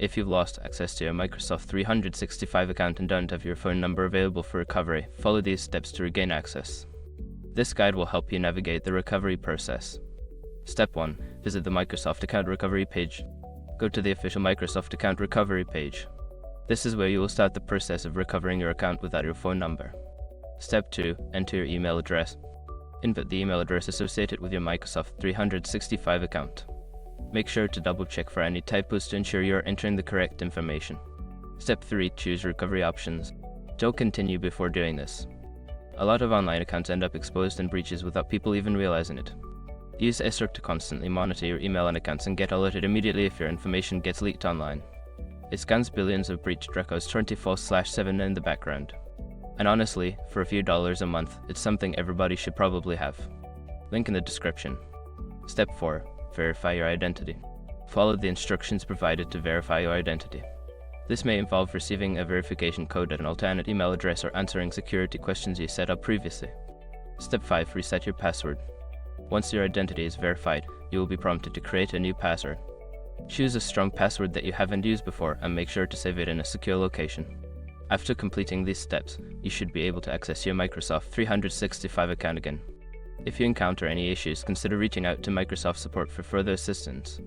If you've lost access to your Microsoft 365 account and don't have your phone number available for recovery, follow these steps to regain access. This guide will help you navigate the recovery process. Step 1. Visit the Microsoft Account Recovery page. Go to the official Microsoft Account Recovery page. This is where you will start the process of recovering your account without your phone number. Step 2. Enter your email address. Input the email address associated with your Microsoft 365 account. Make sure to double-check for any typos to ensure you are entering the correct information. Step 3. Choose recovery options. Don't continue before doing this. A lot of online accounts end up exposed in breaches without people even realizing it. Use Esrc to constantly monitor your email and accounts and get alerted immediately if your information gets leaked online. It scans billions of breached records 24/7 in the background. And honestly, for a few dollars a month, it's something everybody should probably have. Link in the description. Step 4. Verify your identity. Follow the instructions provided to verify your identity. This may involve receiving a verification code at an alternate email address or answering security questions you set up previously. Step 5. Reset your password. Once your identity is verified, you will be prompted to create a new password. Choose a strong password that you haven't used before and make sure to save it in a secure location. After completing these steps, you should be able to access your Microsoft 365 account again. If you encounter any issues, consider reaching out to Microsoft support for further assistance.